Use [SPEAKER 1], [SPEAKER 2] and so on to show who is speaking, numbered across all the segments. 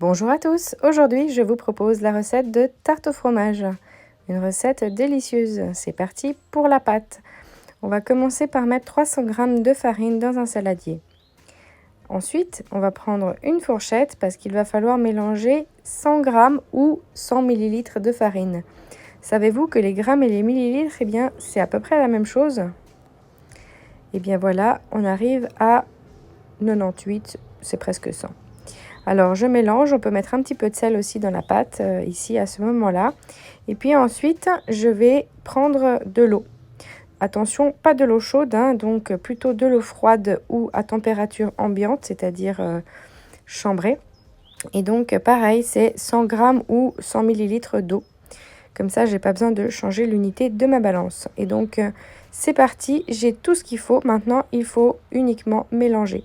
[SPEAKER 1] Bonjour à tous, aujourd'hui je vous propose la recette de tarte au fromage. Une recette délicieuse, c'est parti pour la pâte. On va commencer par mettre 300 g de farine dans un saladier. Ensuite, on va prendre une fourchette parce qu'il va falloir mélanger 100 g ou 100 ml de farine. Savez-vous que les grammes et les millilitres, eh bien, c'est à peu près la même chose? Et bien voilà, on arrive à 98, c'est presque 100. Alors je mélange, on peut mettre un petit peu de sel aussi dans la pâte, ici à ce moment-là. Et puis ensuite, je vais prendre de l'eau. Attention, pas de l'eau chaude, hein, donc plutôt de l'eau froide ou à température ambiante, c'est-à-dire chambrée. Et donc pareil, c'est 100 g ou 100 ml d'eau. Comme ça, j'ai pas besoin de changer l'unité de ma balance. Et donc c'est parti, j'ai tout ce qu'il faut. Maintenant, il faut uniquement mélanger.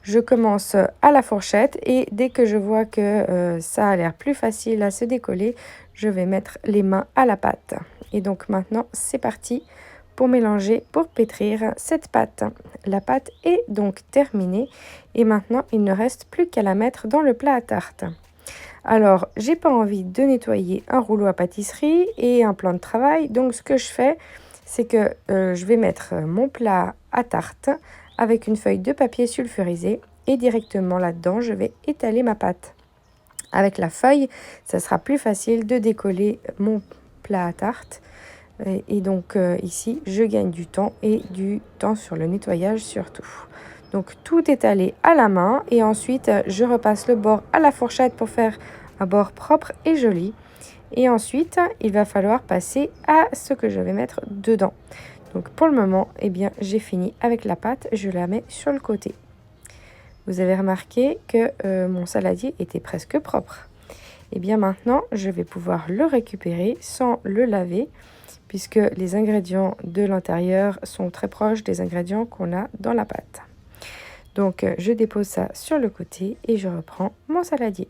[SPEAKER 1] Je commence à la fourchette et dès que je vois que ça a l'air plus facile à se décoller, je vais mettre les mains à la pâte. Et donc maintenant, c'est parti pour mélanger, pour pétrir cette pâte. La pâte est donc terminée et maintenant, il ne reste plus qu'à la mettre dans le plat à tarte. Alors, j'ai pas envie de nettoyer un rouleau à pâtisserie et un plan de travail, donc ce que je fais, c'est que je vais mettre mon plat à tarte avec une feuille de papier sulfurisé et directement là-dedans, je vais étaler ma pâte. Avec la feuille, ça sera plus facile de décoller mon plat à tarte. Et donc ici, je gagne du temps et du temps sur le nettoyage surtout. Donc tout étalé à la main et ensuite, je repasse le bord à la fourchette pour faire un bord propre et joli. Et ensuite, il va falloir passer à ce que je vais mettre dedans. Donc pour le moment, eh bien, j'ai fini avec la pâte, je la mets sur le côté. Vous avez remarqué que mon saladier était presque propre. Et bien maintenant, je vais pouvoir le récupérer sans le laver, puisque les ingrédients de l'intérieur sont très proches des ingrédients qu'on a dans la pâte. Donc je dépose ça sur le côté et je reprends mon saladier.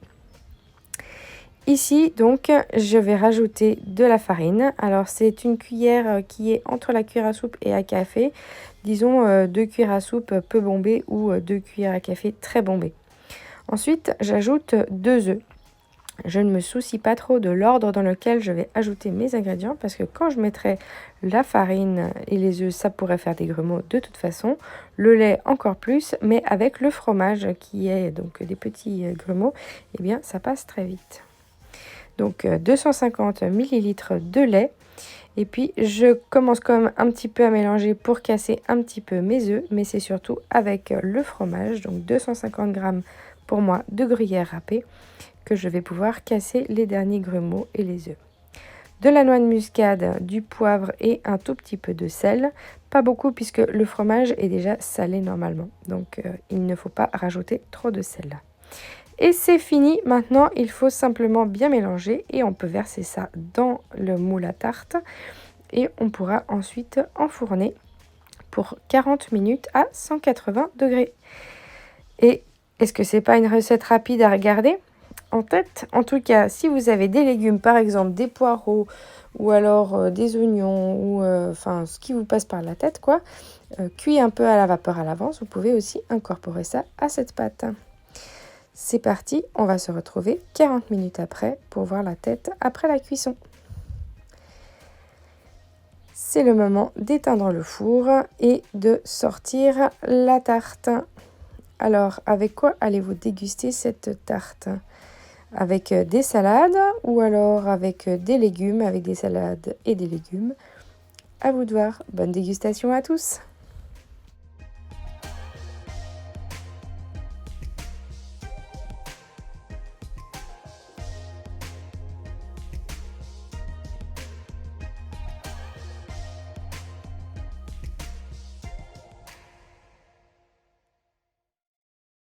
[SPEAKER 1] Ici, donc, je vais rajouter de la farine. Alors, c'est une cuillère qui est entre la cuillère à soupe et à café. Disons 2 cuillères à soupe peu bombées ou 2 cuillères à café très bombées. Ensuite, j'ajoute 2 œufs. Je ne me soucie pas trop de l'ordre dans lequel je vais ajouter mes ingrédients parce que quand je mettrai la farine et les œufs, ça pourrait faire des grumeaux de toute façon. Le lait encore plus, mais avec le fromage qui est donc des petits grumeaux, eh bien, ça passe très vite. Donc 250 ml de lait. Et puis je commence quand même un petit peu à mélanger pour casser un petit peu mes œufs. Mais c'est surtout avec le fromage. Donc 250 g pour moi de gruyère râpée que je vais pouvoir casser les derniers grumeaux et les œufs. De la noix de muscade, du poivre et un tout petit peu de sel. Pas beaucoup puisque le fromage est déjà salé normalement. Donc il ne faut pas rajouter trop de sel. Et c'est fini, maintenant il faut simplement bien mélanger et on peut verser ça dans le moule à tarte et on pourra ensuite enfourner pour 40 minutes à 180 degrés. Et est-ce que c'est pas une recette rapide à regarder en tête? En tout cas, si vous avez des légumes, par exemple des poireaux ou alors des oignons ou enfin ce qui vous passe par la tête quoi, cuit un peu à la vapeur à l'avance, vous pouvez aussi incorporer ça à cette pâte. C'est parti, on va se retrouver 40 minutes après pour voir la tête après la cuisson. C'est le moment d'éteindre le four et de sortir la tarte. Alors, avec quoi allez-vous déguster cette tarte? Avec des salades ou alors avec des légumes, avec des salades et des légumes? À vous de voir. Bonne dégustation à tous!